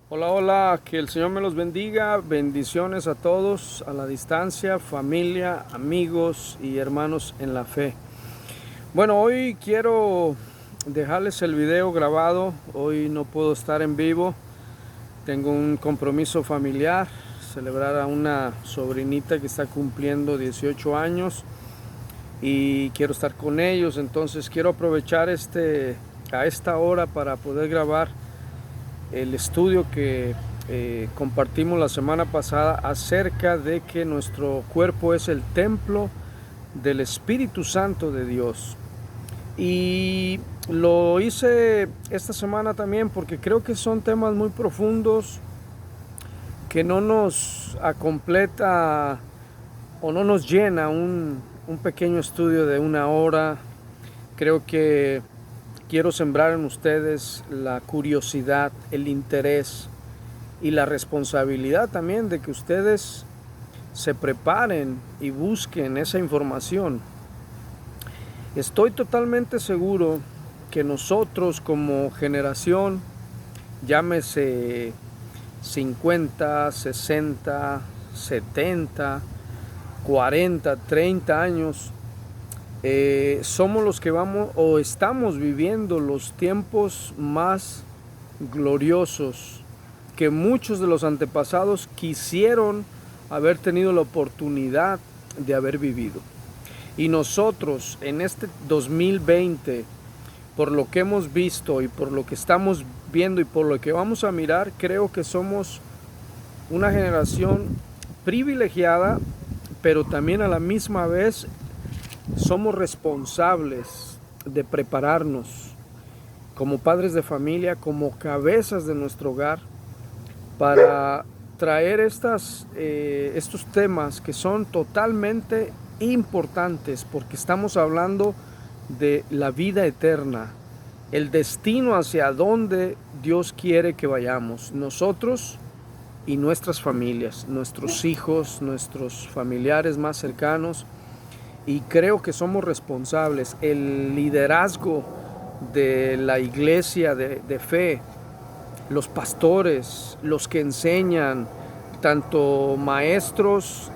Hola, hola, que el Señor me los bendiga, bendiciones a todos, a la distancia, familia, amigos y hermanos en la fe. Bueno, hoy quiero dejarles el video grabado, hoy no puedo estar en vivo, tengo un compromiso familiar, celebrar a una sobrinita que está cumpliendo 18 años y quiero estar con ellos, entonces quiero aprovechar a esta hora para poder grabar el estudio que compartimos la semana pasada acerca de que nuestro cuerpo es el templo del Espíritu Santo de Dios. Y lo hice esta semana también porque creo que son temas muy profundos que no nos completa o no nos llena un pequeño estudio de una hora. Creo que quiero sembrar en ustedes la curiosidad, el interés y la responsabilidad también de que ustedes se preparen y busquen esa información. Estoy totalmente seguro que nosotros como generación, llámese 50, 60, 70, 40, 30 años, somos los que vamos o estamos viviendo los tiempos más gloriosos que muchos de los antepasados quisieron haber tenido la oportunidad de haber vivido. Y nosotros en este 2020, por lo que hemos visto y por lo que estamos viendo y por lo que vamos a mirar, creo que somos una generación privilegiada, pero también a la misma vez somos responsables de prepararnos como padres de familia, como cabezas de nuestro hogar, para traer estos temas que son totalmente importantes, porque estamos hablando de la vida eterna, el destino hacia donde Dios quiere que vayamos, nosotros y nuestras familias, nuestros hijos, nuestros familiares más cercanos. Y creo que somos responsables. El liderazgo de la iglesia de fe, los pastores, los que enseñan, tanto maestros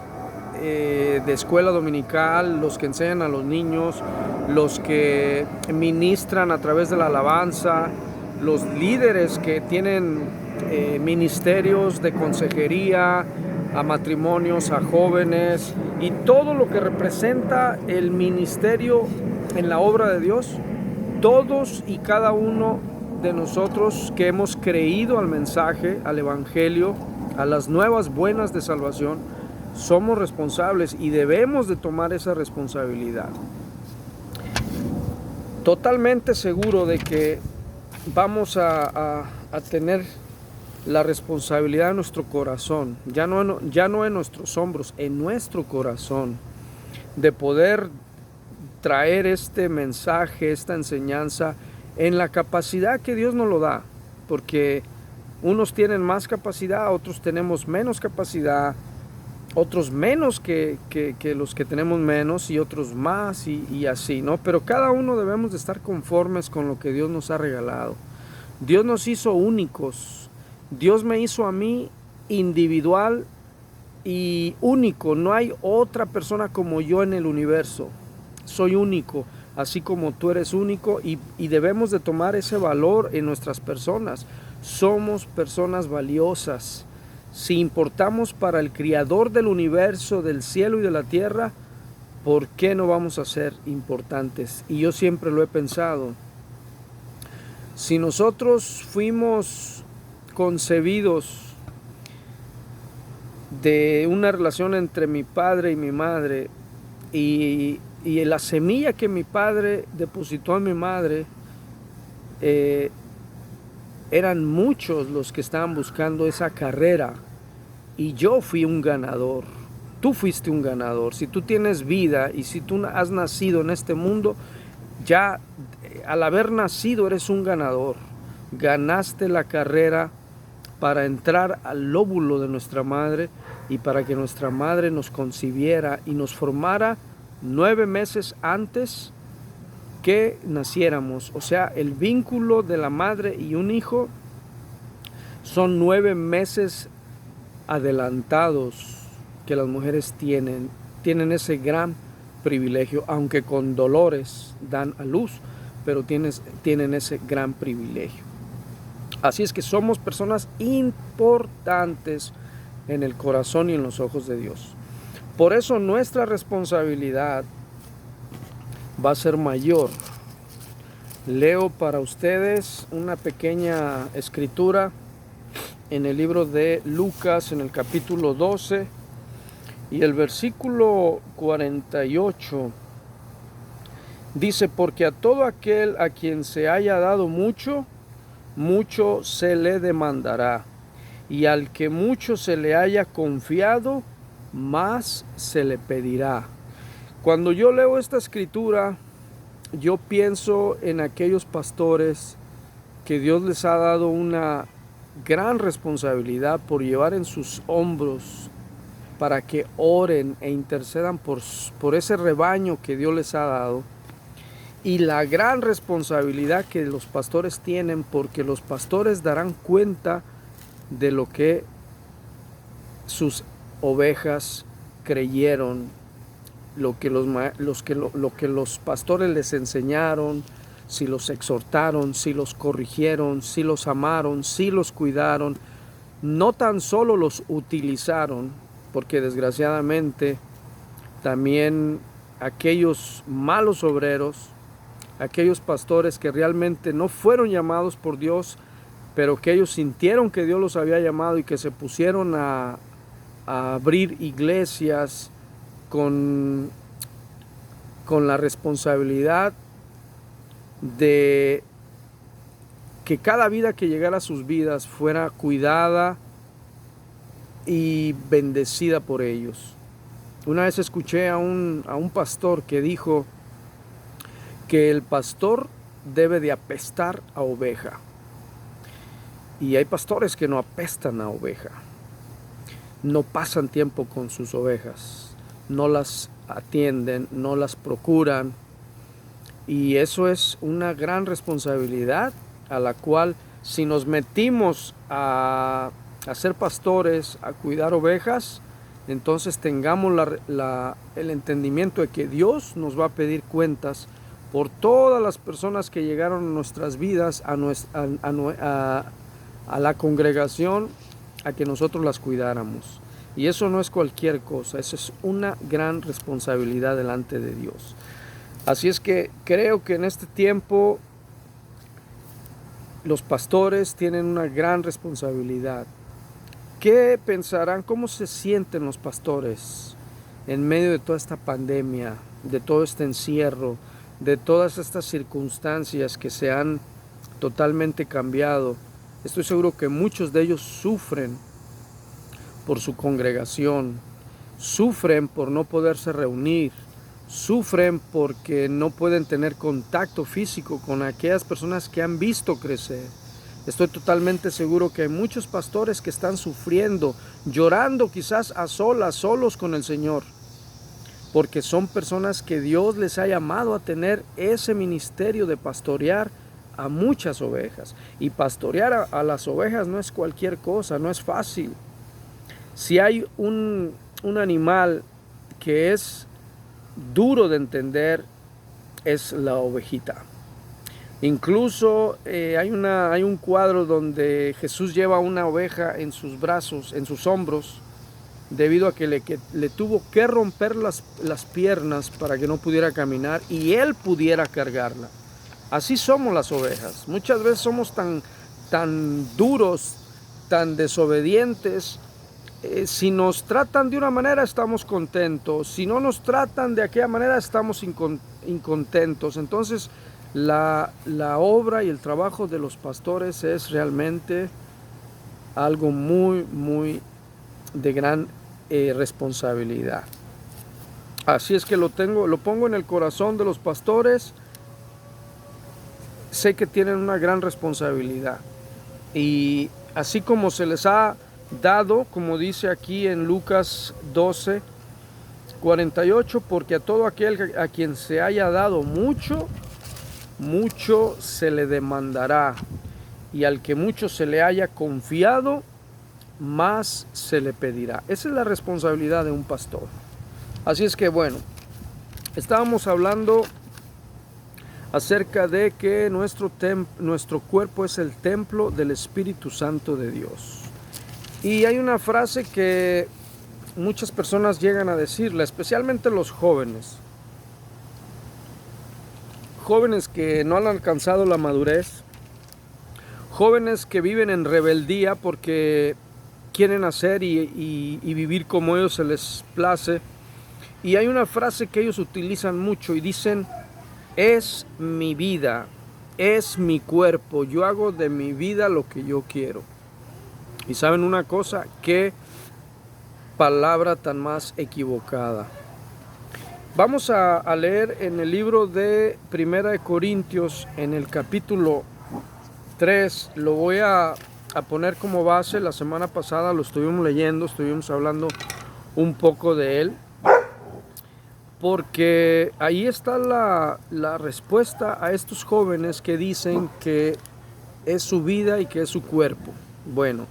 de escuela dominical, los que enseñan a los niños, los que ministran a través de la alabanza, los líderes que tienen ministerios de consejería a matrimonios, a jóvenes y todo lo que representa el ministerio en la obra de Dios. Todos y cada uno de nosotros que hemos creído al mensaje, al evangelio, a las nuevas buenas de salvación, somos responsables y debemos de tomar esa responsabilidad. Totalmente seguro de que vamos a tener la responsabilidad en nuestro corazón, ya no en nuestros hombros, en nuestro corazón, de poder traer este mensaje, esta enseñanza en la capacidad que Dios nos lo da, porque unos tienen más capacidad, otros tenemos menos capacidad, otros menos que los que tenemos menos y otros más y así, ¿no? Pero cada uno debemos de estar conformes con lo que Dios nos ha regalado. Dios nos hizo únicos. Dios me hizo a mí individual y único. No hay otra persona como yo en el universo. Soy único, así como tú eres único y debemos de tomar ese valor en nuestras personas. Somos personas valiosas. Si importamos para el Creador del universo, del cielo y de la tierra, ¿por qué no vamos a ser importantes? Y yo siempre lo he pensado. Si nosotros fuimos concebidos de una relación entre mi padre y mi madre y la semilla que mi padre depositó en mi madre, eran muchos los que estaban buscando esa carrera y yo fui un ganador. Tú fuiste un ganador. Si tú tienes vida y si tú has nacido en este mundo, ya al haber nacido eres un ganador. Ganaste la carrera para entrar al lóbulo de nuestra madre y para que nuestra madre nos concibiera y nos formara 9 meses antes que naciéramos. O sea, el vínculo de la madre y un hijo Son 9 meses adelantados que las mujeres tienen ese gran privilegio, aunque con dolores dan a luz, pero tienen ese gran privilegio. Así es que somos personas importantes en el corazón y en los ojos de Dios. Por eso nuestra responsabilidad va a ser mayor. Leo para ustedes una pequeña escritura en el libro de Lucas, en el capítulo 12, y el versículo 48 dice: porque a todo aquel a quien se haya dado mucho, mucho se le demandará, y al que mucho se le haya confiado, más se le pedirá. Cuando yo leo esta escritura, yo pienso en aquellos pastores que Dios les ha dado una gran responsabilidad por llevar en sus hombros para que oren e intercedan por ese rebaño que Dios les ha dado, y la gran responsabilidad que los pastores tienen, porque los pastores darán cuenta de lo que sus ovejas creyeron, lo que los pastores les enseñaron, si los exhortaron, si los corrigieron, si los amaron, si los cuidaron. No tan solo los utilizaron, porque desgraciadamente también aquellos malos obreros, aquellos pastores que realmente no fueron llamados por Dios, pero que ellos sintieron que Dios los había llamado y que se pusieron a abrir iglesias con la responsabilidad de que cada vida que llegara a sus vidas fuera cuidada y bendecida por ellos. Una vez escuché a un pastor que dijo que el pastor debe de apestar a oveja. Y hay pastores que no apestan a oveja. No pasan tiempo con sus ovejas, no las atienden, no las procuran. Y eso es una gran responsabilidad a la cual, si nos metimos a ser pastores, a cuidar ovejas, entonces tengamos el entendimiento de que Dios nos va a pedir cuentas por todas las personas que llegaron a nuestras vidas, a la congregación, a que nosotros las cuidáramos. Y eso no es cualquier cosa, eso es una gran responsabilidad delante de Dios. Así es que creo que en este tiempo los pastores tienen una gran responsabilidad. ¿Qué pensarán? ¿Cómo se sienten los pastores en medio de toda esta pandemia, de todo este encierro, de todas estas circunstancias que se han totalmente cambiado? Estoy seguro que muchos de ellos sufren por su congregación, sufren por no poderse reunir, sufren porque no pueden tener contacto físico con aquellas personas que han visto crecer. Estoy totalmente seguro que hay muchos pastores que están sufriendo, llorando quizás a solas, solos con el Señor, porque son personas que Dios les ha llamado a tener ese ministerio de pastorear a muchas ovejas. Y pastorear a las ovejas no es cualquier cosa, no es fácil. Si hay un animal que es duro de entender, es la ovejita. Incluso hay un cuadro donde Jesús lleva una oveja en sus brazos, en sus hombros, debido a que le tuvo que romper las piernas para que no pudiera caminar y él pudiera cargarla. Así somos las ovejas. Muchas veces somos tan duros, tan desobedientes. Si nos tratan de una manera, estamos contentos. Si no nos tratan de aquella manera, estamos incontentos. Entonces, la obra y el trabajo de los pastores es realmente algo muy, muy de gran responsabilidad. Así es que lo pongo en el corazón de los pastores. Sé que tienen una gran responsabilidad. Y así como se les ha dado, como dice aquí en Lucas 12, 48, porque a todo aquel a quien se haya dado mucho, mucho se le demandará. y al que mucho se le haya confiado, más se le pedirá. Esa es la responsabilidad de un pastor. Así es que bueno, estábamos hablando acerca de que nuestro cuerpo es el templo del Espíritu Santo de Dios. Y hay una frase que muchas personas llegan a decirla, especialmente los jóvenes. Jóvenes que no han alcanzado la madurez, jóvenes que viven en rebeldía porque quieren hacer y vivir como ellos se les place. Y hay una frase que ellos utilizan mucho y dicen: es mi vida, es mi cuerpo, yo hago de mi vida lo que yo quiero. Y saben una cosa, qué palabra tan más equivocada. Vamos a leer en el libro de Primera de Corintios, en el capítulo 3, lo voy a poner como base. La semana pasada lo estuvimos leyendo, estuvimos hablando un poco de él, porque ahí está la respuesta a estos jóvenes que dicen que es su vida y que es su cuerpo. Bueno,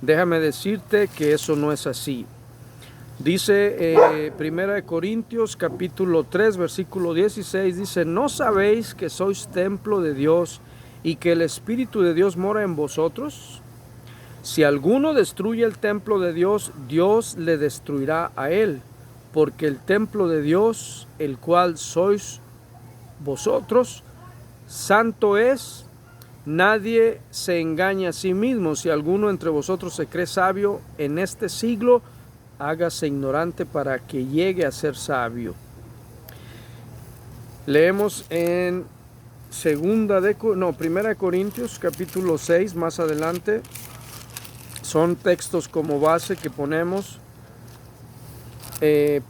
déjame decirte que eso no es así. Dice Primera de Corintios capítulo 3 versículo 16, dice: ¿no sabéis que sois templo de Dios y que el Espíritu de Dios mora en vosotros? Si alguno destruye el templo de Dios, Dios le destruirá a él, porque el templo de Dios, el cual sois vosotros, santo es. Nadie se engaña a sí mismo. Si alguno entre vosotros se cree sabio en este siglo, hágase ignorante para que llegue a ser sabio. Leemos en Primera de Corintios capítulo 6, más adelante. Son textos como base que ponemos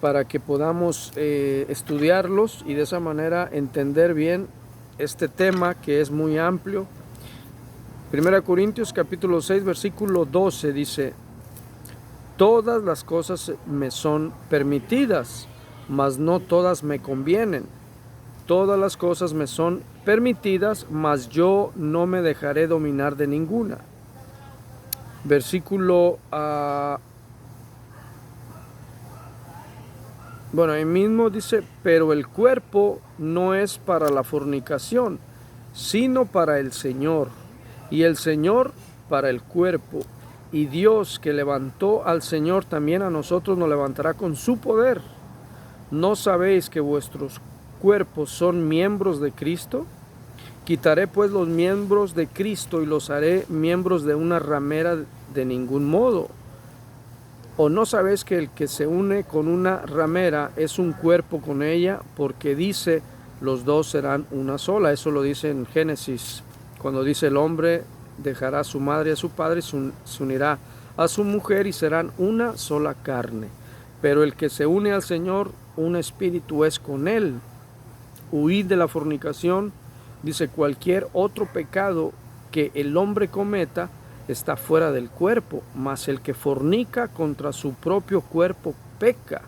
para que podamos estudiarlos y de esa manera entender bien este tema que es muy amplio. Primera de Corintios capítulo 6 versículo 12 dice: todas las cosas me son permitidas, mas no todas me convienen. Todas las cosas me son permitidas, mas yo no me dejaré dominar de ninguna. Versículo ahí mismo dice: pero el cuerpo no es para la fornicación, sino para el Señor, y el Señor para el cuerpo. Y Dios, que levantó al Señor, también a nosotros nos levantará con su poder. ¿No sabéis que vuestros cuerpos son miembros de Cristo? Quitaré pues los miembros de Cristo y los haré miembros de una ramera. De ningún modo. ¿O no sabéis que el que se une con una ramera es un cuerpo con ella? Porque dice: los dos serán una sola. Eso lo dice en Génesis, cuando dice: el hombre dejará a su madre y a su padre, se unirá a su mujer y serán una sola carne. Pero el que se une al Señor, un espíritu es con él. Huid de la fornicación. Dice: cualquier otro pecado que el hombre cometa está fuera del cuerpo, mas el que fornica contra su propio cuerpo peca.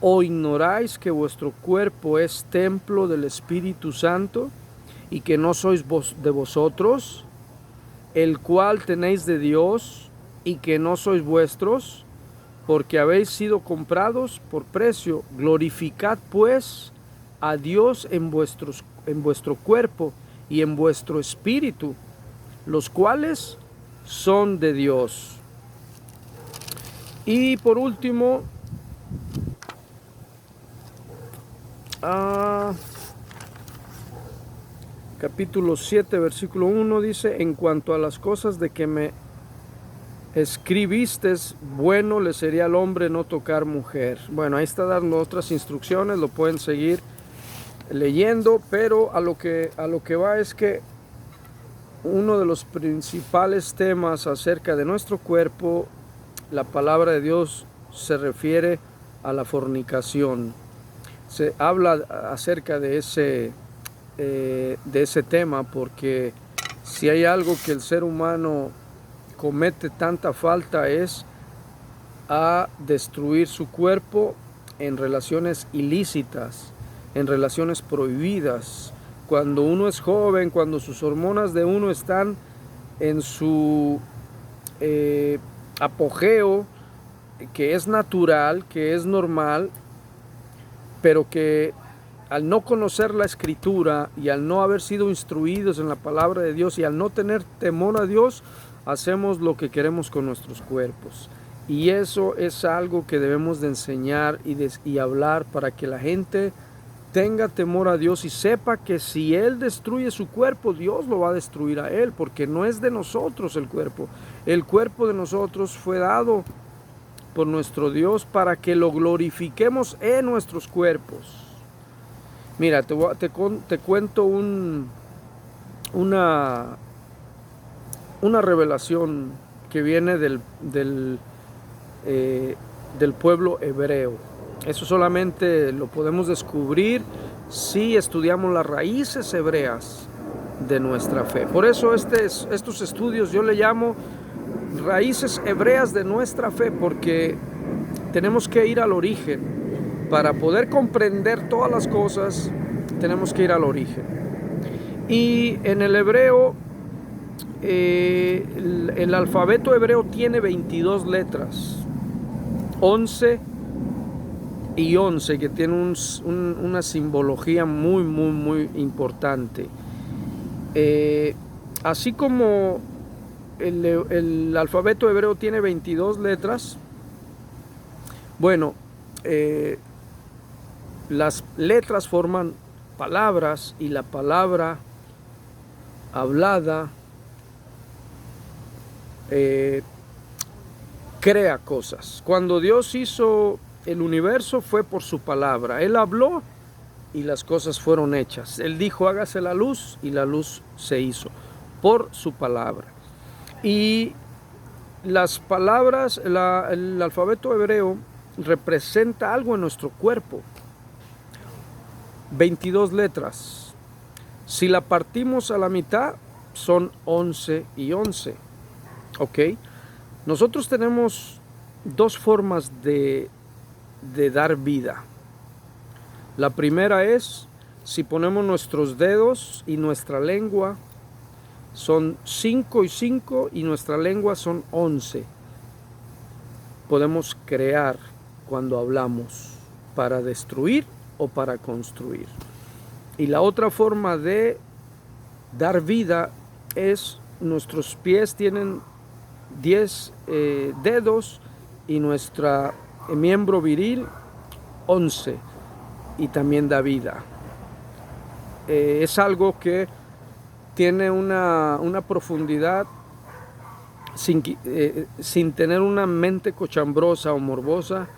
¿O ignoráis que vuestro cuerpo es templo del Espíritu Santo y que no sois de vosotros, el cual tenéis de Dios, y que no sois vuestros? Porque habéis sido comprados por precio. Glorificad pues a Dios en vuestro cuerpo y en vuestro espíritu, los cuales son de Dios. Y por último, capítulo 7 versículo 1 dice: en cuanto a las cosas de que me escribistes, bueno le sería al hombre no tocar mujer. Bueno, ahí está dando otras instrucciones, lo pueden seguir leyendo, pero a lo que va es que uno de los principales temas acerca de nuestro cuerpo, la palabra de Dios se refiere a la fornicación. Se habla acerca de ese tema, porque si hay algo que el ser humano comete tanta falta es a destruir su cuerpo en relaciones ilícitas, en relaciones prohibidas. Cuando uno es joven, cuando sus hormonas de uno están en su apogeo, que es natural, que es normal, pero que al no conocer la Escritura y al no haber sido instruidos en la palabra de Dios y al no tener temor a Dios, hacemos lo que queremos con nuestros cuerpos. Y eso es algo que debemos de enseñar y hablar para que la gente tenga temor a Dios y sepa que si Él destruye su cuerpo, Dios lo va a destruir a Él, porque no es de nosotros el cuerpo. El cuerpo de nosotros fue dado por nuestro Dios para que lo glorifiquemos en nuestros cuerpos. Mira, te cuento una revelación que viene del pueblo hebreo. Eso solamente lo podemos descubrir si estudiamos las raíces hebreas de nuestra fe. Por eso estos estudios yo le llamo raíces hebreas de nuestra fe, porque tenemos que ir al origen. Para poder comprender todas las cosas, tenemos que ir al origen. Y en el hebreo, el alfabeto hebreo tiene 22 letras, 11 y 11, que tiene una simbología muy importante. Así como el alfabeto hebreo tiene 22 letras, bueno, las letras forman palabras y la palabra hablada crea cosas. Cuando Dios hizo el universo fue por su palabra. Él habló y las cosas fueron hechas. Él dijo, hágase la luz, y la luz se hizo por su palabra. Y las palabras, el alfabeto hebreo representa algo en nuestro cuerpo. 22 letras. Si la partimos a la mitad, son 11 y 11. ¿Ok? Nosotros tenemos dos formas de dar vida. La primera es, si ponemos nuestros dedos y nuestra lengua, son 5 y 5, y nuestra lengua son 11. Podemos crear cuando hablamos para destruir o para construir. Y la otra forma de dar vida es, nuestros pies tienen 10 dedos y nuestro miembro viril 11, y también da vida. Es algo que tiene una profundidad sin tener una mente cochambrosa o morbosa.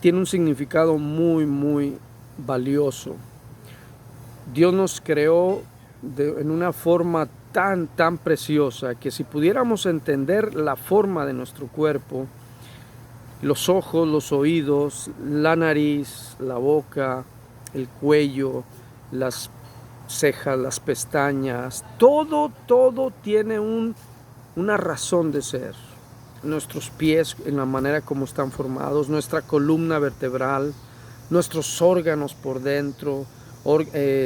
Tiene un significado muy valioso. Dios nos creó en una forma tan preciosa que si pudiéramos entender la forma de nuestro cuerpo, los ojos, los oídos, la nariz, la boca, el cuello, las cejas, las pestañas, todo tiene una razón de ser. Nuestros pies, en la manera como están formados, nuestra columna vertebral, nuestros órganos por dentro,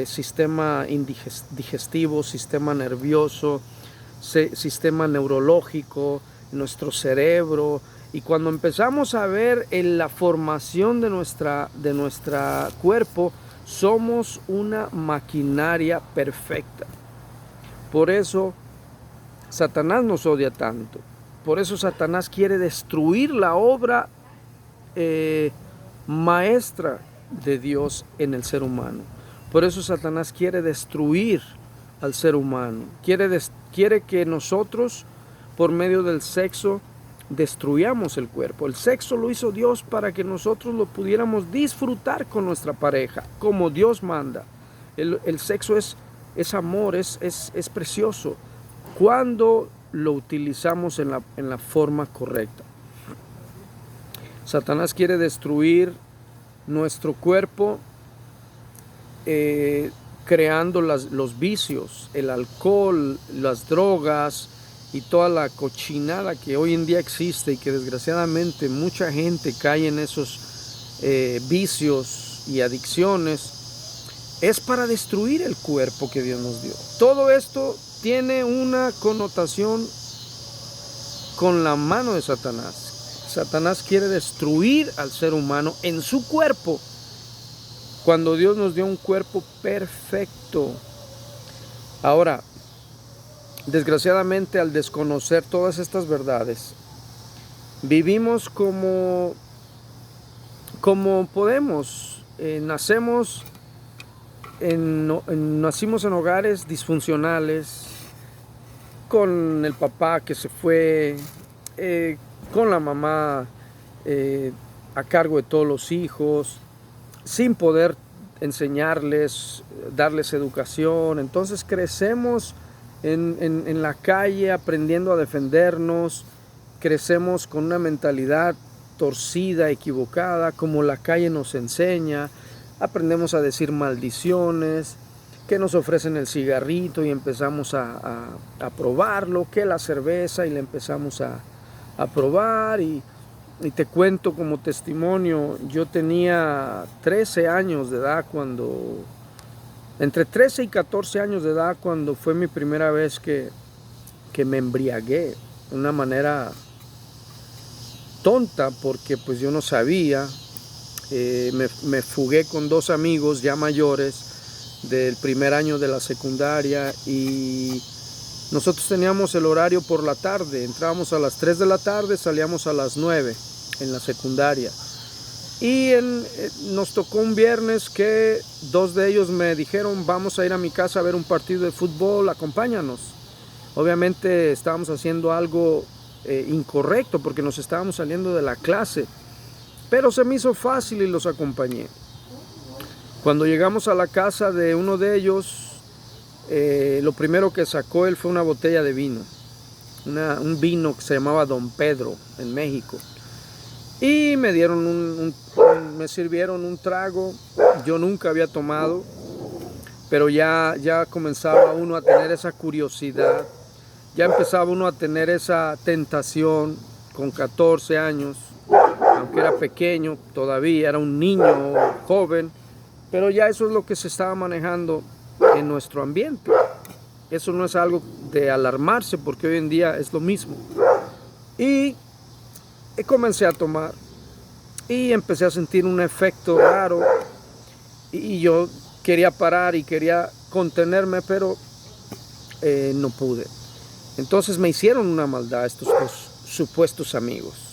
sistema digestivo, sistema nervioso, sistema neurológico, nuestro cerebro. Y cuando empezamos a ver en la formación de nuestra cuerpo, somos una maquinaria perfecta. Por eso Satanás nos odia tanto. Por eso Satanás quiere destruir la obra maestra de Dios en el ser humano. Por eso Satanás quiere destruir al ser humano. Quiere que nosotros, por medio del sexo, destruyamos el cuerpo. El sexo lo hizo Dios para que nosotros lo pudiéramos disfrutar con nuestra pareja, como Dios manda. El sexo es amor, es precioso, cuando lo utilizamos en la forma correcta. Satanás quiere destruir nuestro cuerpo creando los vicios, el alcohol, las drogas y toda la cochinada que hoy en día existe, y que desgraciadamente mucha gente cae en esos vicios y adicciones. es para destruir el cuerpo que Dios nos dio. Todo esto tiene una connotación con la mano de Satanás. Satanás quiere destruir al ser humano en su cuerpo, cuando Dios nos dio un cuerpo perfecto. Ahora, desgraciadamente, al desconocer todas estas verdades, vivimos como podemos. Nacimos en hogares disfuncionales, con el papá que se fue, con la mamá a cargo de todos los hijos, sin poder enseñarles, darles educación. Entonces crecemos en la calle aprendiendo a defendernos, crecemos con una mentalidad torcida, equivocada, como la calle nos enseña. Aprendemos a decir maldiciones, que nos ofrecen el cigarrito y empezamos a probarlo, que la cerveza y le empezamos a probar. Y te cuento como testimonio, yo tenía 13 años de edad entre 13 y 14 años de edad cuando fue mi primera vez que me embriagué de una manera tonta, porque pues yo no sabía. Me fugué con 2 amigos ya mayores del primer año de la secundaria, y nosotros teníamos el horario por la tarde. Entrábamos a las 3 de la tarde, salíamos a las 9 en la secundaria. Y nos tocó un viernes que 2 de ellos me dijeron: vamos a ir a mi casa a ver un partido de fútbol, acompáñanos. Obviamente estábamos haciendo algo incorrecto, porque nos estábamos saliendo de la clase, pero se me hizo fácil y los acompañé. Cuando llegamos a la casa de uno de ellos, lo primero que sacó él fue una botella de vino, un vino que se llamaba Don Pedro en México, y me dieron me sirvieron un trago. Yo nunca había tomado, pero ya comenzaba uno a tener esa curiosidad, ya empezaba uno a tener esa tentación con 14 años. Aunque era pequeño, todavía era un niño joven, pero ya eso es lo que se estaba manejando en nuestro ambiente. Eso no es algo de alarmarse, porque hoy en día es lo mismo. Y comencé a tomar y empecé a sentir un efecto raro, y yo quería parar y quería contenerme, pero no pude. Entonces me hicieron una maldad estos 2 supuestos amigos.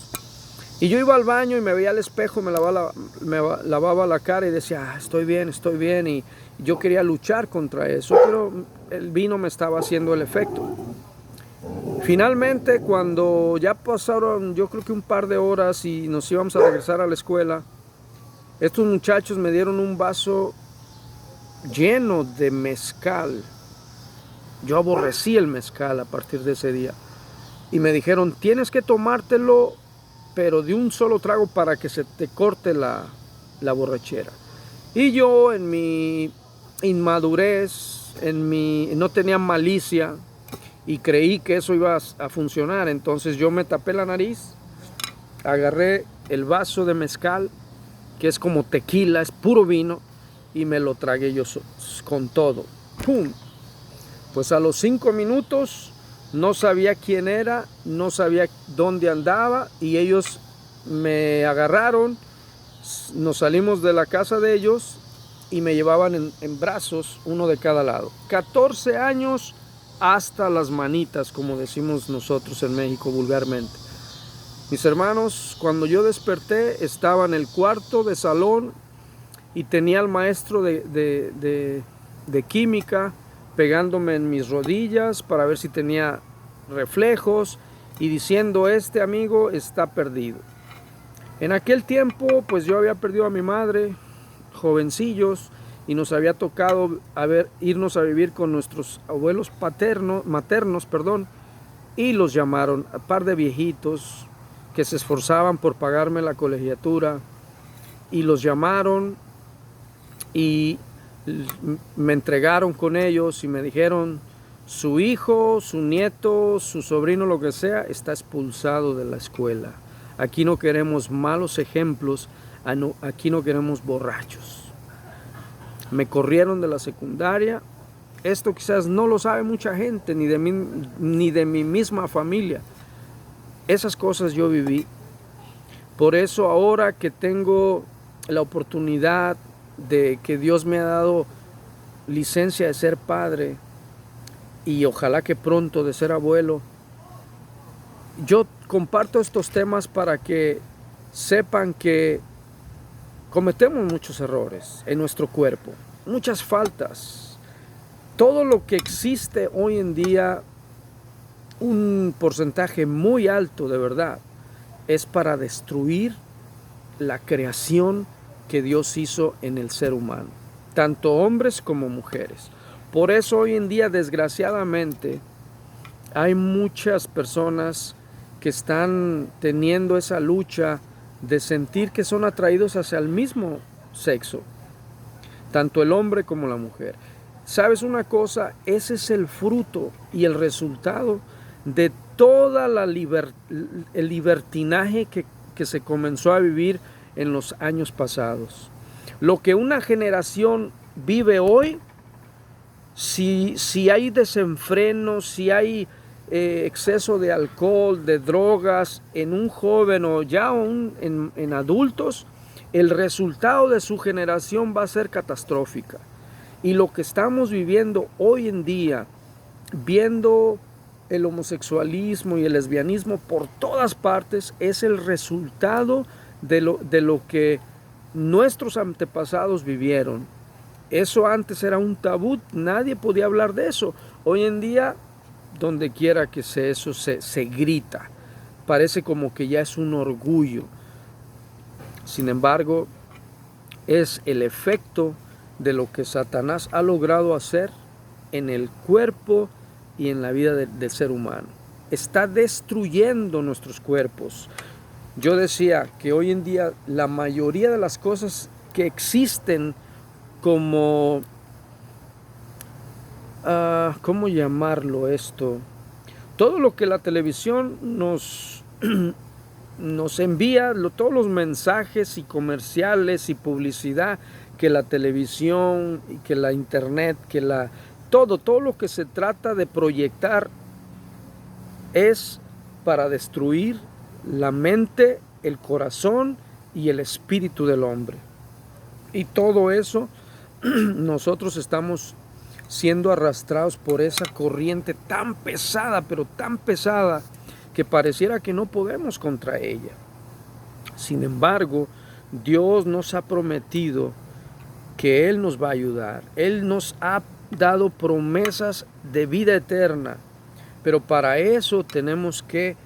Y yo iba al baño y me veía al espejo, me lavaba la cara y decía: estoy bien. Y yo quería luchar contra eso, pero el vino me estaba haciendo el efecto. Finalmente, cuando ya pasaron, yo creo que un par de horas y nos íbamos a regresar a la escuela, estos muchachos me dieron un vaso lleno de mezcal. Yo aborrecí el mezcal a partir de ese día. Y me dijeron: tienes que tomártelo, pero de un solo trago, para que se te corte la borrachera. Y yo, en mi inmadurez, no tenía malicia, y creí que eso iba a funcionar. Entonces yo me tapé la nariz, agarré el vaso de mezcal, que es como tequila, es puro vino, y me lo tragué yo con todo. ¡Pum! Pues a los 5 minutos no sabía quién era, no sabía dónde andaba, y ellos me agarraron, nos salimos de la casa de ellos y me llevaban en brazos, uno de cada lado. 14 años hasta las manitas, como decimos nosotros en México vulgarmente. Mis hermanos, cuando yo desperté, estaba en el cuarto de salón y tenía al maestro de química pegándome en mis rodillas para ver si tenía reflejos, y diciendo: este amigo está perdido. En aquel tiempo pues yo había perdido a mi madre, jovencillos, y nos había tocado irnos a vivir con nuestros abuelos maternos, y los llamaron, a par de viejitos que se esforzaban por pagarme la colegiatura, y los llamaron y me entregaron con ellos y me dijeron: su hijo, su nieto, su sobrino, lo que sea, está expulsado de la escuela. Aquí no queremos malos ejemplos, aquí no queremos borrachos. me corrieron de la secundaria. Esto quizás no lo sabe mucha gente, ni de mi misma familia. Esas cosas yo viví. Por eso ahora que tengo la oportunidad de que Dios me ha dado licencia de ser padre y ojalá que pronto de ser abuelo, yo comparto estos temas para que sepan que cometemos muchos errores en nuestro cuerpo, muchas faltas. Todo lo que existe hoy en día, un porcentaje muy alto de verdad, es para destruir la creación que Dios hizo en el ser humano, tanto hombres como mujeres. Por eso hoy en día, desgraciadamente, hay muchas personas que están teniendo esa lucha de sentir que son atraídos hacia el mismo sexo, tanto el hombre como la mujer. ¿Sabes una cosa? Ese es el fruto y el resultado de toda el libertinaje que se comenzó a vivir en los años pasados. Lo que una generación vive hoy, si hay desenfreno, si hay exceso de alcohol, de drogas en un joven o ya en adultos, el resultado de su generación va a ser catastrófica. Y lo que estamos viviendo hoy en día, viendo el homosexualismo y el lesbianismo por todas partes, es el resultado de lo que nuestros antepasados vivieron. Eso antes era un tabú, nadie podía hablar de eso. Hoy en día, donde quiera que sea eso, se grita. Parece como que ya es un orgullo. Sin embargo, es el efecto de lo que Satanás ha logrado hacer en el cuerpo y en la vida del ser humano. Está destruyendo nuestros cuerpos. Yo decía que hoy en día la mayoría de las cosas que existen como, ¿cómo llamarlo esto? Todo lo que la televisión nos envía, todos los mensajes y comerciales y publicidad que la televisión y que la internet, todo lo que se trata de proyectar es para destruir la mente, el corazón y el espíritu del hombre. Y todo eso nosotros estamos siendo arrastrados por esa corriente tan pesada, pero tan pesada, que pareciera que no podemos contra ella. Sin embargo, Dios nos ha prometido que Él nos va a ayudar. Él nos ha dado promesas de vida eterna, pero para eso tenemos que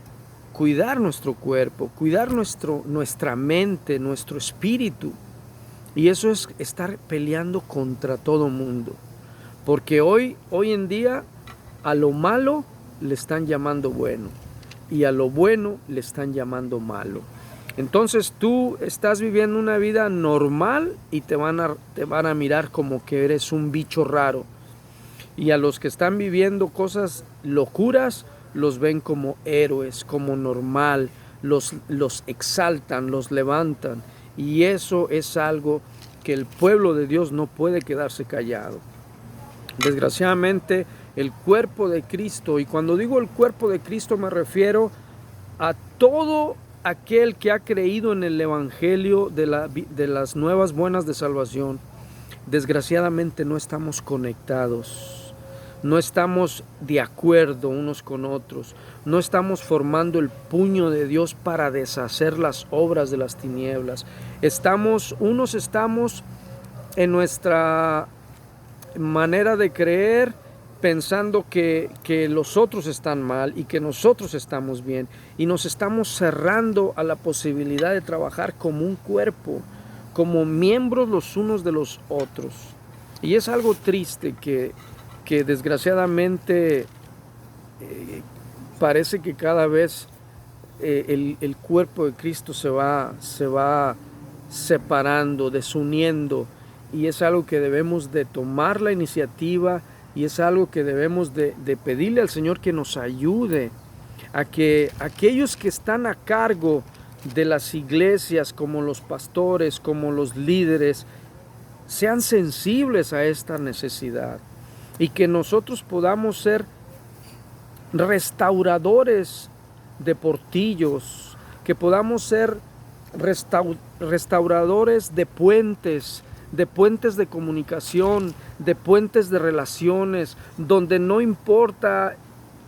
cuidar nuestro cuerpo, cuidar nuestra mente, nuestro espíritu. Y eso es estar peleando contra todo mundo. Porque hoy en día a lo malo le están llamando bueno y a lo bueno le están llamando malo. Entonces tú estás viviendo una vida normal y te van a mirar como que eres un bicho raro. Y a los que están viviendo cosas locuras los ven como héroes, como normal, los exaltan, los levantan. Y eso es algo que el pueblo de Dios no puede quedarse callado. Desgraciadamente, el cuerpo de Cristo, y cuando digo el cuerpo de Cristo me refiero a todo aquel que ha creído en el evangelio de las nuevas buenas de salvación, desgraciadamente no estamos conectados. No estamos de acuerdo unos con otros. No estamos formando el puño de Dios para deshacer las obras de las tinieblas. Unos estamos en nuestra manera de creer pensando que los otros están mal y que nosotros estamos bien. Y nos estamos cerrando a la posibilidad de trabajar como un cuerpo, como miembros los unos de los otros. Y es algo triste que desgraciadamente parece que cada vez el cuerpo de Cristo se va separando, desuniendo, y es algo que debemos de tomar la iniciativa y es algo que debemos de pedirle al Señor que nos ayude a que aquellos que están a cargo de las iglesias, como los pastores, como los líderes, sean sensibles a esta necesidad y que nosotros podamos ser restauradores de portillos, que podamos ser restauradores de puentes de comunicación, de puentes de relaciones, donde no importa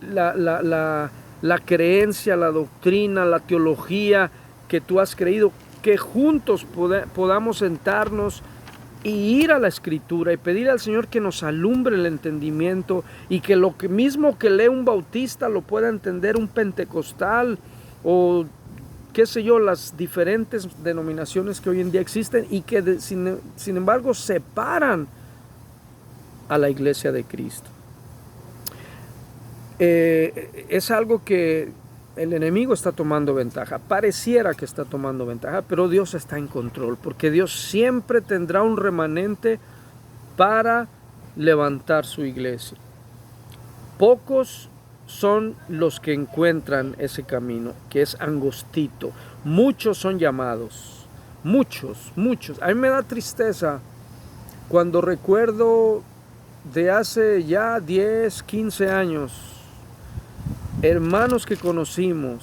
la creencia, la doctrina, la teología que tú has creído, que juntos podamos sentarnos y ir a la Escritura y pedir al Señor que nos alumbre el entendimiento y que lo mismo que lee un bautista lo pueda entender un pentecostal o qué sé yo, las diferentes denominaciones que hoy en día existen y que sin embargo separan a la iglesia de Cristo. Es algo que el enemigo está tomando ventaja, pareciera que está tomando ventaja, pero Dios está en control, porque Dios siempre tendrá un remanente para levantar su iglesia. Pocos son los que encuentran ese camino, que es angostito. Muchos son llamados, muchos. A mí me da tristeza cuando recuerdo de hace ya 10, 15 años, hermanos que conocimos,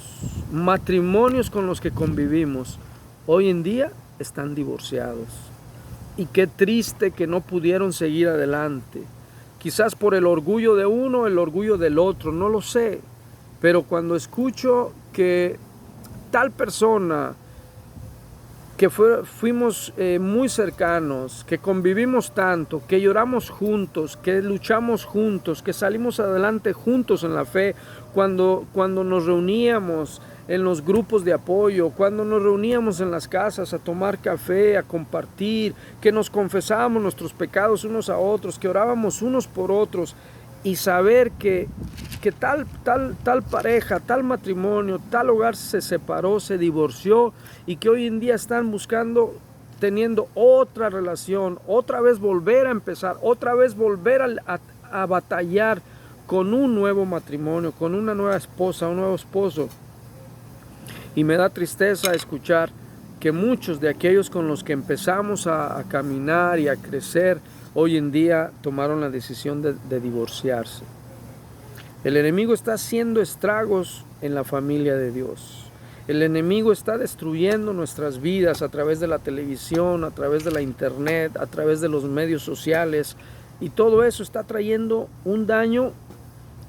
matrimonios con los que convivimos, hoy en día están divorciados. Y qué triste que no pudieron seguir adelante. Quizás por el orgullo de uno, el orgullo del otro, no lo sé. Pero cuando escucho que tal persona, que fuimos muy cercanos, que convivimos tanto, que lloramos juntos, que luchamos juntos, que salimos adelante juntos en la fe, cuando nos reuníamos en los grupos de apoyo, cuando nos reuníamos en las casas a tomar café, a compartir, que nos confesábamos nuestros pecados unos a otros, que orábamos unos por otros, y saber que tal pareja, tal matrimonio, tal hogar se separó, se divorció, y que hoy en día están buscando, teniendo otra relación, otra vez volver a empezar, otra vez volver a batallar con un nuevo matrimonio, con una nueva esposa, un nuevo esposo. Y me da tristeza escuchar que muchos de aquellos con los que empezamos a caminar y a crecer, hoy en día tomaron la decisión de divorciarse. El enemigo está haciendo estragos en la familia de Dios. El enemigo está destruyendo nuestras vidas a través de la televisión, a través de la internet, a través de los medios sociales. Y todo eso está trayendo un daño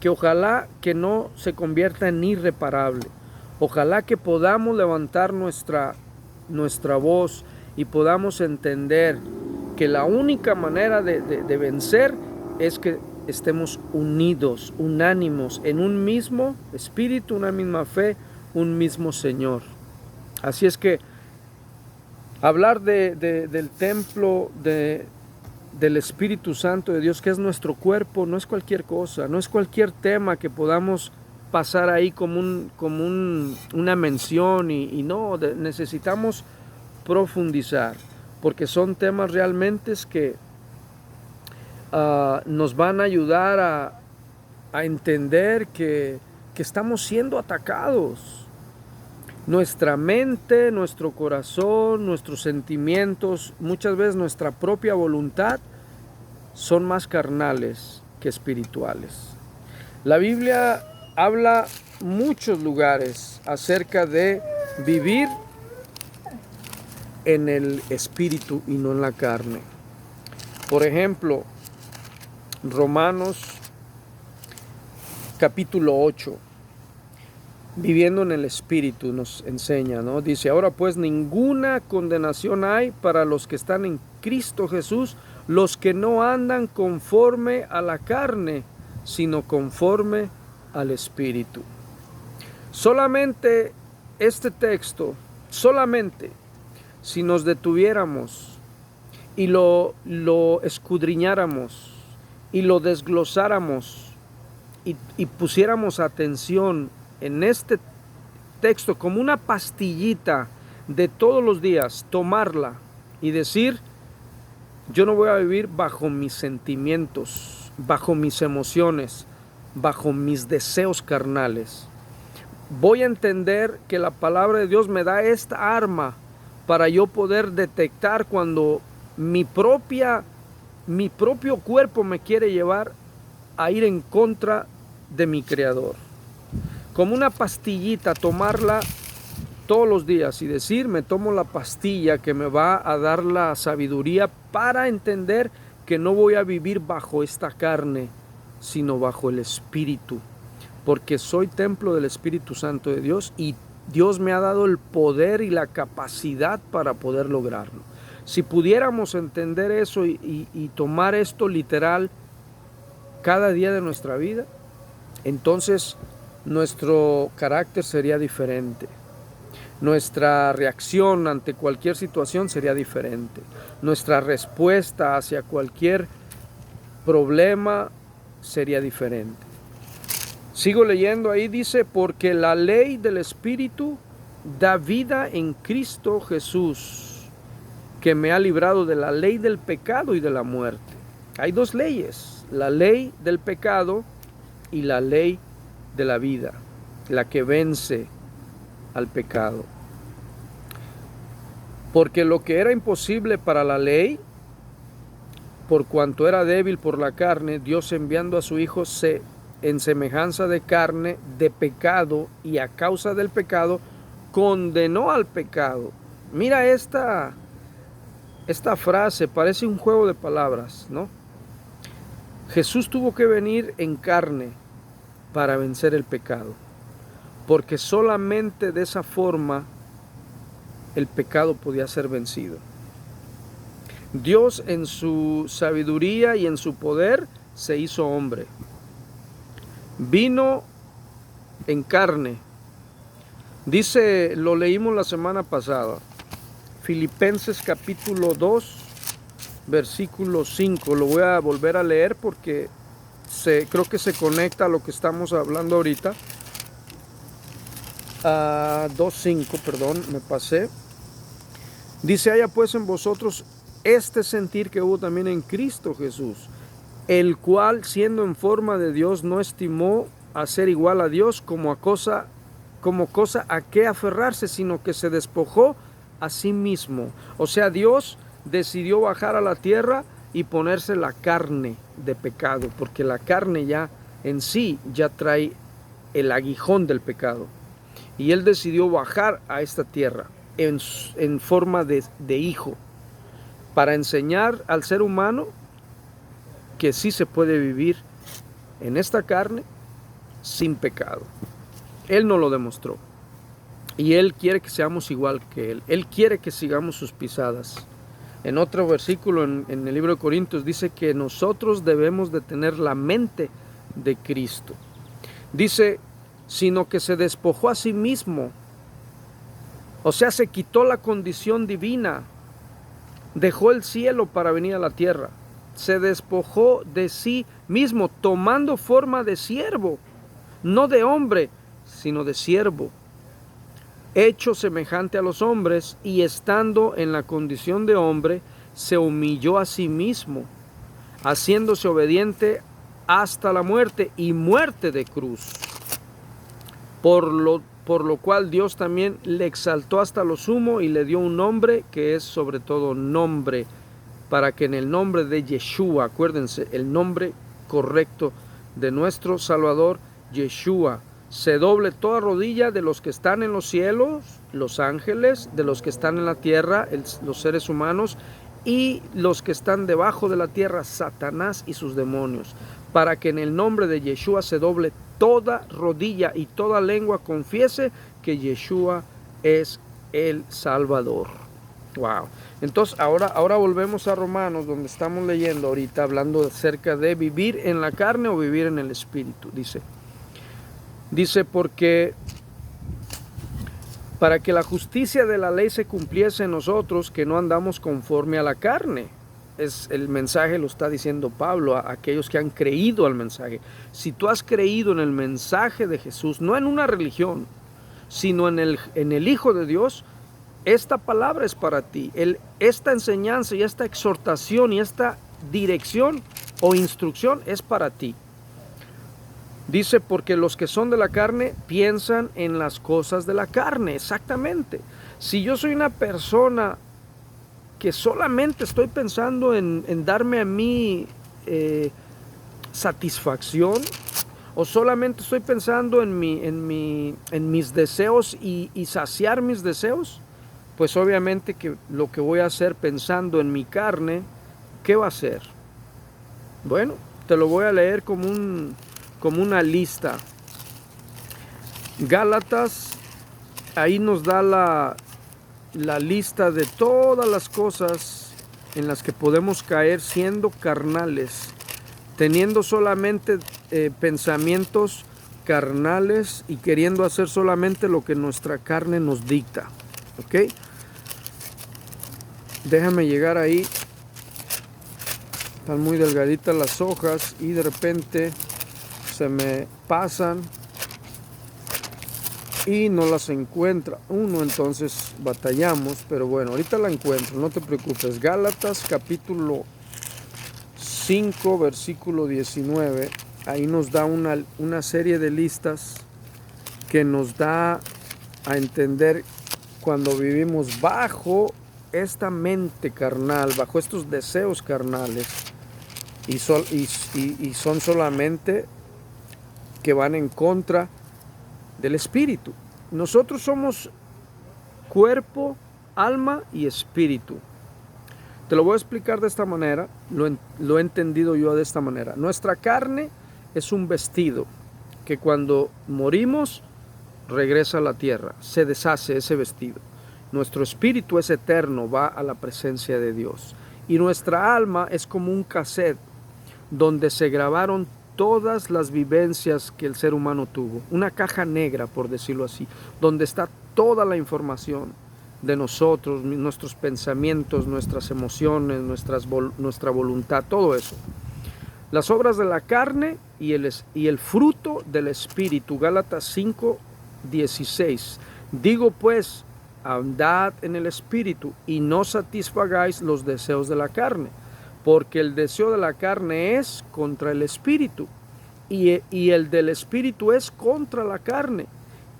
que ojalá que no se convierta en irreparable. Ojalá que podamos levantar nuestra voz y podamos entender que la única manera de vencer es que estemos unidos, unánimos, en un mismo espíritu, una misma fe, un mismo Señor. Así es que hablar del templo del Espíritu Santo de Dios, que es nuestro cuerpo, no es cualquier cosa, no es cualquier tema que podamos pasar ahí como una mención y no, necesitamos profundizar, porque son temas realmente que nos van a ayudar a entender que estamos siendo atacados. Nuestra mente, nuestro corazón, nuestros sentimientos, muchas veces nuestra propia voluntad son más carnales que espirituales. La Biblia habla muchos lugares acerca de vivir en el espíritu y no en la carne. Por ejemplo, Romanos capítulo 8, viviendo en el espíritu, nos enseña, ¿no? Dice, ahora pues ninguna condenación hay para los que están en Cristo Jesús, los que no andan conforme a la carne, sino conforme al espíritu. Solamente este texto, solamente si nos detuviéramos y lo escudriñáramos y lo desglosáramos y pusiéramos atención en este texto como una pastillita de todos los días, tomarla y decir, yo no voy a vivir bajo mis sentimientos, bajo mis emociones, bajo mis deseos carnales. Voy a entender que la palabra de Dios me da esta arma para yo poder detectar cuando mi propio cuerpo me quiere llevar a ir en contra de mi Creador. Como una pastillita, tomarla todos los días y decir, me tomo la pastilla que me va a dar la sabiduría para entender que no voy a vivir bajo esta carne, sino bajo el Espíritu, porque soy templo del Espíritu Santo de Dios y Dios me ha dado el poder y la capacidad para poder lograrlo. Si pudiéramos entender eso y tomar esto literal cada día de nuestra vida, entonces nuestro carácter sería diferente. Nuestra reacción ante cualquier situación sería diferente. Nuestra respuesta hacia cualquier problema sería diferente. Sigo leyendo ahí, dice, porque la ley del Espíritu da vida en Cristo Jesús, que me ha librado de la ley del pecado y de la muerte. Hay dos leyes, la ley del pecado y la ley de la vida, la que vence al pecado. Porque lo que era imposible para la ley, por cuanto era débil por la carne, Dios enviando a su Hijo en semejanza de carne, de pecado, y a causa del pecado, condenó al pecado. Mira esta frase, parece un juego de palabras, ¿no? Jesús tuvo que venir en carne para vencer el pecado, porque solamente de esa forma el pecado podía ser vencido. Dios en su sabiduría y en su poder se hizo hombre. Vino en carne. Dice, lo leímos la semana pasada, Filipenses capítulo 2, versículo 5. Lo voy a volver a leer porque creo que se conecta a lo que estamos hablando ahorita. 2:5, perdón, me pasé. Dice, haya pues en vosotros este sentir que hubo también en Cristo Jesús, el cual siendo en forma de Dios no estimó a ser igual a Dios como cosa a que aferrarse, sino que se despojó a sí mismo. O sea, Dios decidió bajar a la tierra y ponerse la carne de pecado, porque la carne ya en sí ya trae el aguijón del pecado. Y Él decidió bajar a esta tierra en forma de hijo, para enseñar al ser humano que sí se puede vivir en esta carne sin pecado. Él nos lo demostró. Y Él quiere que seamos igual que Él. Él quiere que sigamos sus pisadas. En otro versículo en el libro de Corintios dice que nosotros debemos de tener la mente de Cristo. Dice, sino que se despojó a sí mismo. O sea, se quitó la condición divina. Dejó el cielo para venir a la tierra. Se despojó de sí mismo, tomando forma de siervo. No de hombre, sino de siervo. Hecho semejante a los hombres, y estando en la condición de hombre, se humilló a sí mismo, haciéndose obediente hasta la muerte, y muerte de cruz. Por lo cual Dios también le exaltó hasta lo sumo y le dio un nombre que es sobre todo nombre, para que en el nombre de Yeshua, acuérdense, el nombre correcto de nuestro Salvador, Yeshua, se doble toda rodilla de los que están en los cielos, los ángeles, de los que están en la tierra, los seres humanos, y los que están debajo de la tierra, Satanás y sus demonios, para que en el nombre de Yeshua se doble toda rodilla y toda lengua confiese que Yeshua es el Salvador. Wow. Entonces ahora volvemos a Romanos, donde estamos leyendo ahorita, hablando acerca de vivir en la carne o vivir en el Espíritu. Dice porque para que la justicia de la ley se cumpliese en nosotros, que no andamos conforme a la carne. El mensaje lo está diciendo Pablo a aquellos que han creído al mensaje. Si tú has creído en el mensaje de Jesús, no en una religión, sino en el Hijo de Dios, esta palabra es para ti. Esta enseñanza y esta exhortación y esta dirección o instrucción es para ti. Dice, porque los que son de la carne piensan en las cosas de la carne. Exactamente. Si yo soy una persona que solamente estoy pensando en darme a mí satisfacción, o solamente estoy pensando en mis deseos y saciar mis deseos, pues obviamente que lo que voy a hacer pensando en mi carne, ¿qué va a ser? Bueno, te lo voy a leer como una lista. Gálatas, ahí nos da la lista de todas las cosas en las que podemos caer siendo carnales, teniendo solamente pensamientos carnales y queriendo hacer solamente lo que nuestra carne nos dicta. ¿Ok? Déjame llegar ahí. Están muy delgaditas las hojas y de repente se me pasan y no las encuentra uno, entonces batallamos, pero bueno, ahorita la encuentro, no te preocupes. Gálatas capítulo 5 versículo 19, ahí nos da una serie de listas que nos da a entender cuando vivimos bajo esta mente carnal, bajo estos deseos carnales, y son solamente que van en contra del espíritu. Nosotros somos cuerpo, alma y espíritu. Te lo voy a explicar de esta manera, lo he entendido yo de esta manera. Nuestra carne es un vestido que cuando morimos regresa a la tierra, se deshace ese vestido. Nuestro espíritu es eterno, va a la presencia de Dios. Y nuestra alma es como un cassette donde se grabaron todas las vivencias que el ser humano tuvo. Una caja negra, por decirlo así, donde está toda la información de nosotros, nuestros pensamientos, nuestras emociones, nuestra voluntad, todo eso. Las obras de la carne y el fruto del espíritu. Gálatas 5:16. Digo pues, andad en el espíritu y no satisfagáis los deseos de la carne, porque el deseo de la carne es contra el espíritu y el del espíritu es contra la carne,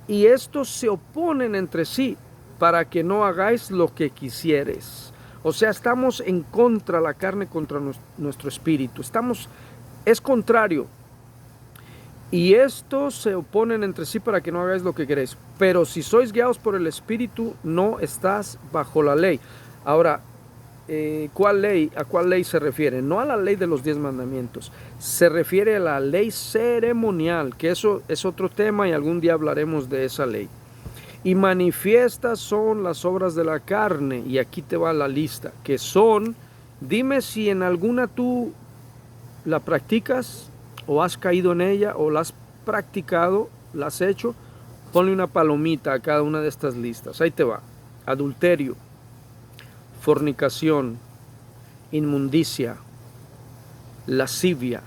y estos se oponen entre sí para que no hagáis lo que quisieres. O sea, estamos en contra, la carne contra nuestro espíritu, es contrario, y estos se oponen entre sí para que no hagáis lo que queréis. Pero si sois guiados por el espíritu, no estás bajo la ley. Ahora, ¿cuál ley? ¿A cuál ley se refiere? No a la ley de los 10 mandamientos, se refiere a la ley ceremonial, que eso es otro tema y algún día hablaremos de esa ley. Y manifiestas son las obras de la carne, y aquí te va la lista, que son, dime si en alguna tú la practicas, o has caído en ella, o la has practicado, la has hecho. Ponle una palomita a cada una de estas listas. Ahí te va. Adulterio, fornicación, inmundicia, lascivia.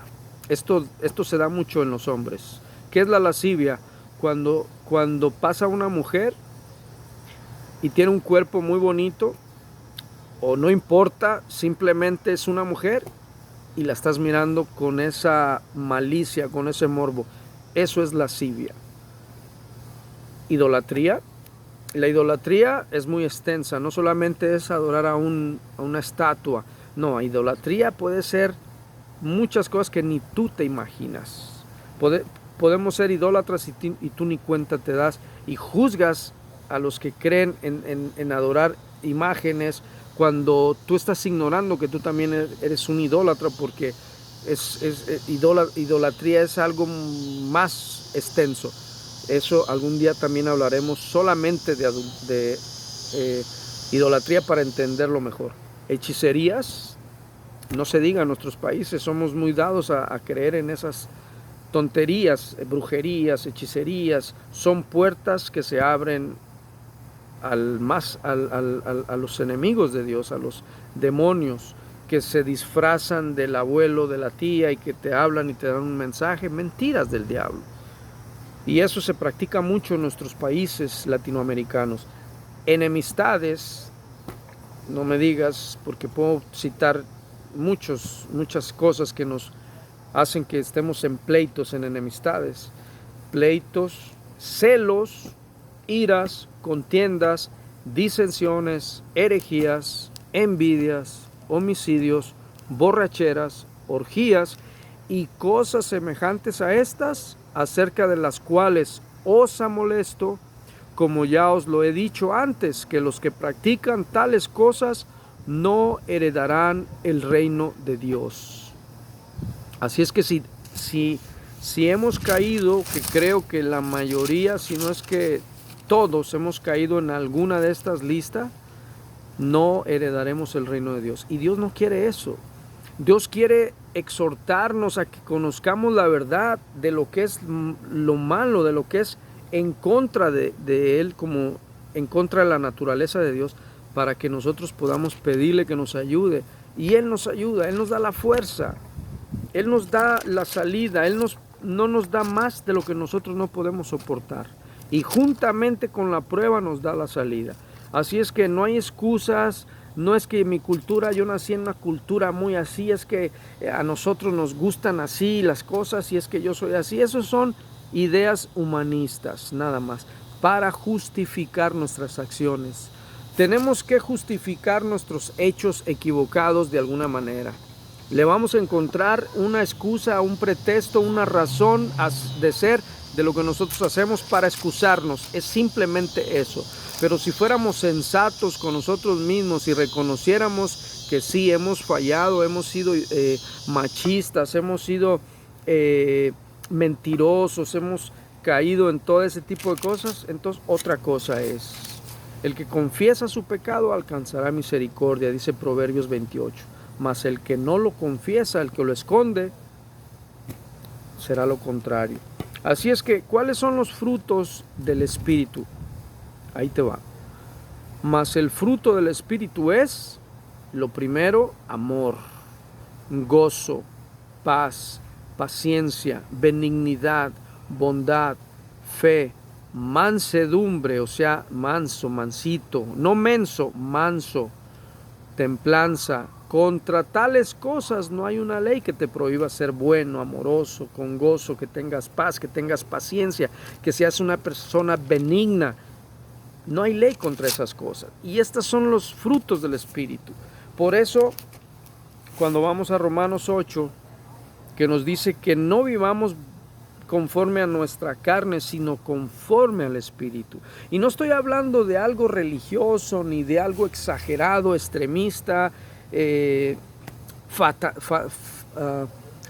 Esto se da mucho en los hombres. ¿Qué es la lascivia? Cuando pasa una mujer y tiene un cuerpo muy bonito, o no importa, simplemente es una mujer y la estás mirando con esa malicia, con ese morbo. Eso es lascivia. Idolatría. La idolatría es muy extensa, no solamente es adorar a una estatua. No, idolatría puede ser muchas cosas que ni tú te imaginas. Podemos ser idólatras y tú ni cuenta te das, y juzgas a los que creen en adorar imágenes, cuando tú estás ignorando que tú también eres un idólatra, porque idolatría es algo más extenso. Eso algún día también hablaremos solamente de idolatría para entenderlo mejor. Hechicerías, no se diga, en nuestros países somos muy dados a creer en esas tonterías, brujerías, hechicerías. Son puertas que se abren a los enemigos de Dios, a los demonios que se disfrazan del abuelo, de la tía, y que te hablan y te dan un mensaje, mentiras del diablo. Y eso se practica mucho en nuestros países latinoamericanos. Enemistades, no me digas, porque puedo citar muchas cosas que nos hacen que estemos en pleitos, en enemistades. Pleitos, celos, iras, contiendas, disensiones, herejías, envidias, homicidios, borracheras, orgías y cosas semejantes a estas, acerca de las cuales os amolesto, como ya os lo he dicho antes, que los que practican tales cosas no heredarán el reino de Dios. Así es que si hemos caído, que creo que la mayoría, si no es que todos hemos caído en alguna de estas listas, no heredaremos el reino de Dios. Y Dios no quiere eso. Dios quiere exhortarnos a que conozcamos la verdad de lo que es lo malo, de lo que es en contra de Él, como en contra de la naturaleza de Dios, para que nosotros podamos pedirle que nos ayude. Y Él nos ayuda, Él nos da la fuerza, Él nos da la salida, Él no nos da más de lo que nosotros no podemos soportar. Y juntamente con la prueba nos da la salida. Así es que no hay excusas. No es que mi cultura, yo nací en una cultura muy así, es que a nosotros nos gustan así las cosas y es que yo soy así. Esas son ideas humanistas, nada más, para justificar nuestras acciones. Tenemos que justificar nuestros hechos equivocados de alguna manera. Le vamos a encontrar una excusa, un pretexto, una razón de ser de lo que nosotros hacemos para excusarnos. Es simplemente eso. Pero si fuéramos sensatos con nosotros mismos y reconociéramos que sí, hemos fallado, hemos sido machistas, hemos sido mentirosos, hemos caído en todo ese tipo de cosas, entonces otra cosa es. El que confiesa su pecado alcanzará misericordia, dice Proverbios 28. Mas el que no lo confiesa, el que lo esconde, será lo contrario. Así es que, ¿cuáles son los frutos del Espíritu? Ahí te va. Mas el fruto del Espíritu es, lo primero, amor, gozo, paz, paciencia, benignidad, bondad, fe, mansedumbre, o sea, manso, mansito, no menso, manso, templanza. Contra tales cosas no hay una ley que te prohíba ser bueno, amoroso, con gozo, que tengas paz, que tengas paciencia, que seas una persona benigna. No hay ley contra esas cosas. Y estos son los frutos del Espíritu. Por eso, cuando vamos a Romanos 8, que nos dice que no vivamos conforme a nuestra carne, sino conforme al Espíritu. Y no estoy hablando de algo religioso, ni de algo exagerado, extremista,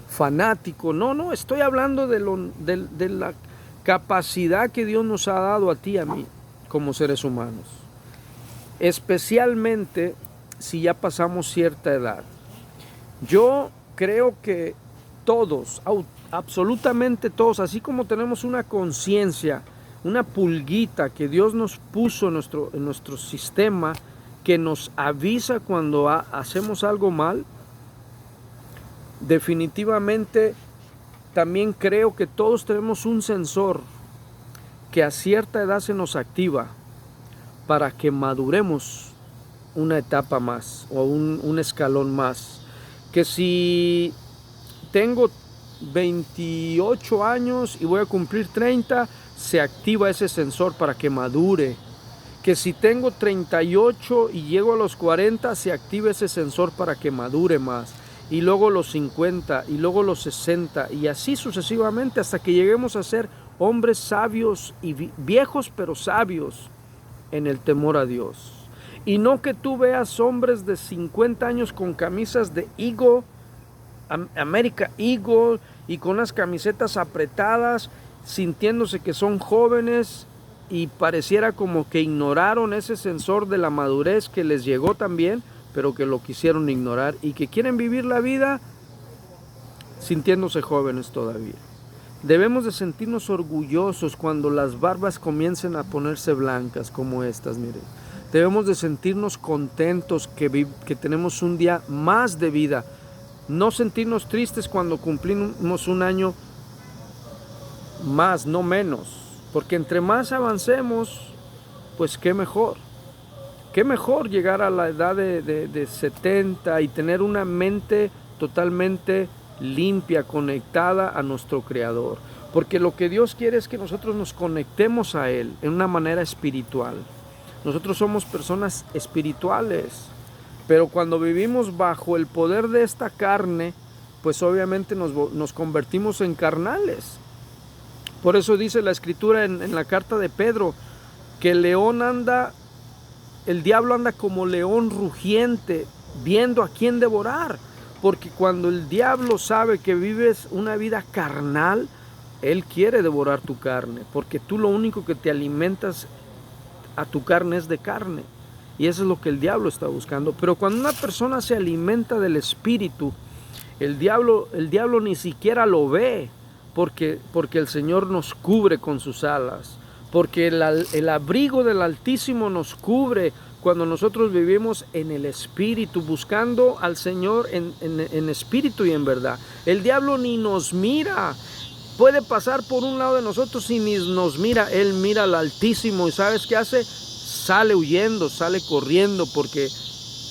fanático. No, estoy hablando de la capacidad que Dios nos ha dado a ti y a mí como seres humanos, especialmente si ya pasamos cierta edad. Yo creo que todos, absolutamente todos, así como tenemos una conciencia, una pulguita que Dios nos puso en nuestro sistema, que nos avisa cuando hacemos algo mal, definitivamente también creo que todos tenemos un sensor que a cierta edad se nos activa para que maduremos una etapa más o un escalón más. Que si tengo 28 años y voy a cumplir 30, se activa ese sensor para que madure. Que si tengo 38 y llego a los 40, se activa ese sensor para que madure más. Y luego los 50 y luego los 60 y así sucesivamente hasta que lleguemos a ser hombres sabios y viejos pero sabios en el temor a Dios. Y no que tú veas hombres de 50 años con camisas de Eagle, America Eagle, y con las camisetas apretadas, sintiéndose que son jóvenes, y pareciera como que ignoraron ese sensor de la madurez que les llegó también, pero que lo quisieron ignorar y que quieren vivir la vida sintiéndose jóvenes todavía. Debemos de sentirnos orgullosos cuando las barbas comiencen a ponerse blancas como estas, miren. Debemos de sentirnos contentos que tenemos un día más de vida. No sentirnos tristes cuando cumplimos un año más, no menos. Porque entre más avancemos, pues qué mejor. Qué mejor llegar a la edad de 70 y tener una mente totalmente limpia, conectada a nuestro Creador. Porque lo que Dios quiere es que nosotros nos conectemos a Él en una manera espiritual. Nosotros somos personas espirituales. Pero cuando vivimos bajo el poder de esta carne, pues obviamente nos convertimos en carnales. Por eso dice la Escritura en la carta de Pedro, que el diablo anda como león rugiente, viendo a quién devorar. Porque cuando el diablo sabe que vives una vida carnal, él quiere devorar tu carne, porque tú lo único que te alimentas a tu carne es de carne. Y eso es lo que el diablo está buscando. Pero cuando una persona se alimenta del Espíritu, el diablo ni siquiera lo ve, porque el Señor nos cubre con sus alas, porque el abrigo del Altísimo nos cubre cuando nosotros vivimos en el Espíritu, buscando al Señor en espíritu y en verdad. El diablo ni nos mira, puede pasar por un lado de nosotros y ni nos mira. Él mira al Altísimo y ¿sabes qué hace? Sale huyendo, sale corriendo, porque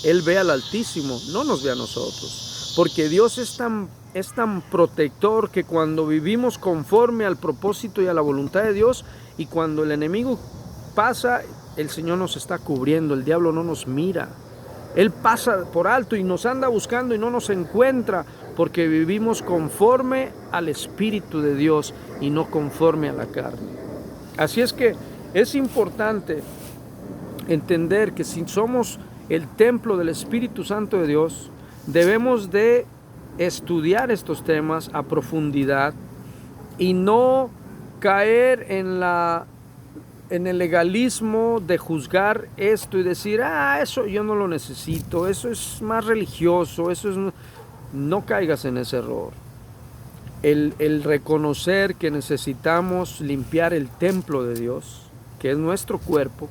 Él ve al Altísimo, no nos ve a nosotros. Porque Dios es tan protector que cuando vivimos conforme al propósito y a la voluntad de Dios, y cuando el enemigo pasa, el Señor nos está cubriendo, el diablo no nos mira. Él pasa por alto y nos anda buscando y no nos encuentra, porque vivimos conforme al Espíritu de Dios y no conforme a la carne. Así es que es importante entender que si somos el templo del Espíritu Santo de Dios, debemos de estudiar estos temas a profundidad y no caer en el legalismo de juzgar esto y decir, eso yo no lo necesito, eso es más religioso, no caigas en ese error. El reconocer que necesitamos limpiar el templo de Dios, que es nuestro cuerpo,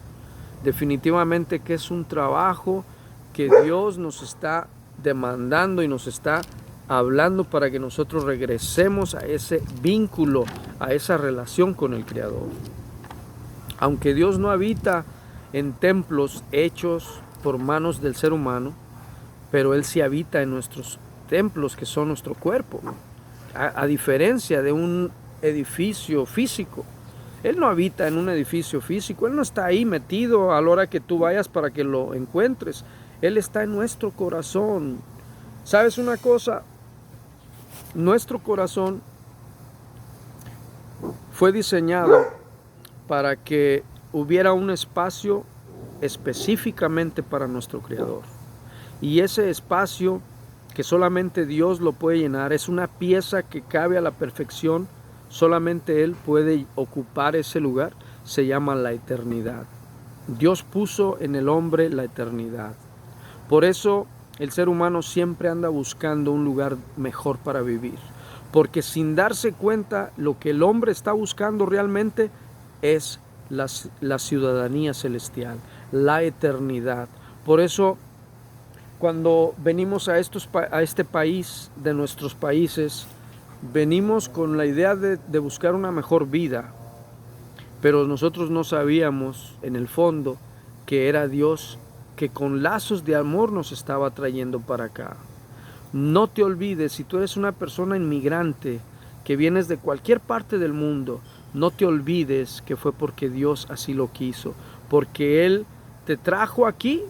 definitivamente que es un trabajo que Dios nos está demandando y nos está hablando para que nosotros regresemos a ese vínculo, a esa relación con el Creador. Aunque Dios no habita en templos hechos por manos del ser humano, pero Él sí habita en nuestros templos, que son nuestro cuerpo, a diferencia de un edificio físico. Él no habita en un edificio físico, Él no está ahí metido a la hora que tú vayas para que lo encuentres. Él está en nuestro corazón. ¿Sabes una cosa? Nuestro corazón fue diseñado para que hubiera un espacio específicamente para nuestro Creador. Y ese espacio que solamente Dios lo puede llenar, es una pieza que cabe a la perfección, solamente Él puede ocupar ese lugar, se llama la eternidad. Dios puso en el hombre la eternidad. Por eso el ser humano siempre anda buscando un lugar mejor para vivir, porque sin darse cuenta lo que el hombre está buscando realmente es la ciudadanía celestial, la eternidad. Por eso cuando venimos a este país, de nuestros países, venimos con la idea de buscar una mejor vida, pero nosotros no sabíamos en el fondo que era Dios que con lazos de amor nos estaba trayendo para acá. No te olvides, si tú eres una persona inmigrante que vienes de cualquier parte del mundo, no te olvides que fue porque Dios así lo quiso, porque Él te trajo aquí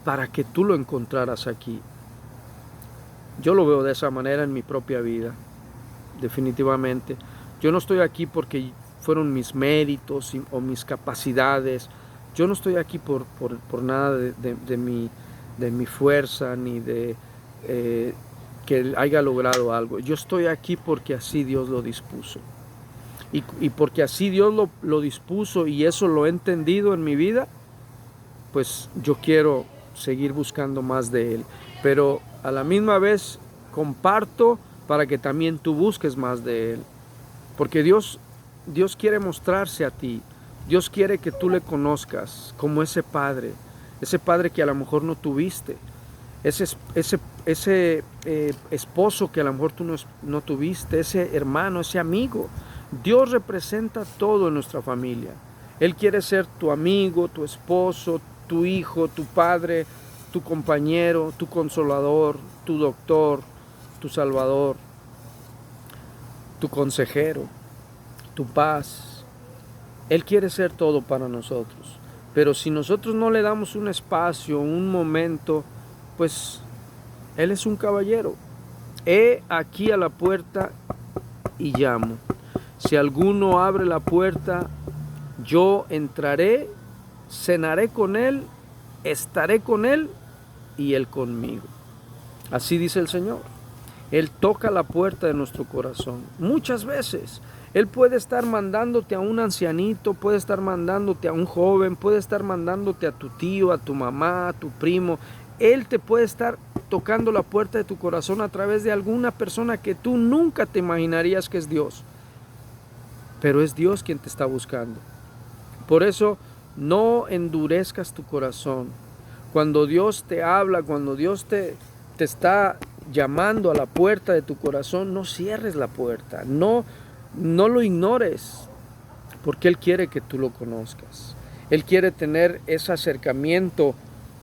para que tú lo encontraras aquí. Yo lo veo de esa manera en mi propia vida, definitivamente. Yo no estoy aquí porque fueron mis méritos o mis capacidades. Yo no estoy aquí por nada de mi fuerza ni de que haya logrado algo. Yo estoy aquí porque así Dios lo dispuso. Y porque así Dios lo dispuso y eso lo he entendido en mi vida, pues yo quiero seguir buscando más de Él. Pero a la misma vez comparto para que también tú busques más de Él. Porque Dios quiere mostrarse a ti. Dios quiere que tú le conozcas como ese padre que a lo mejor no tuviste, ese esposo que a lo mejor tú no tuviste, ese hermano, ese amigo. Dios representa todo en nuestra familia. Él quiere ser tu amigo, tu esposo, tu hijo, tu padre, tu compañero, tu consolador, tu doctor, tu salvador, tu consejero, tu paz. Él quiere ser todo para nosotros. Pero si nosotros no le damos un espacio, un momento pues Él es un caballero. He aquí a la puerta y llamo. Si alguno abre la puerta, yo entraré, cenaré con él, estaré con él y él conmigo. Así dice el Señor. Él toca la puerta de nuestro corazón. Muchas veces Él puede estar mandándote a un ancianito, puede estar mandándote a un joven, puede estar mandándote a tu tío, a tu mamá, a tu primo. Él te puede estar tocando la puerta de tu corazón a través de alguna persona que tú nunca te imaginarías que es Dios. Pero es Dios quien te está buscando. Por eso no endurezcas tu corazón. Cuando Dios te habla, cuando Dios te está llamando a la puerta de tu corazón, no cierres la puerta, no lo ignores, porque Él quiere que tú lo conozcas. Él quiere tener ese acercamiento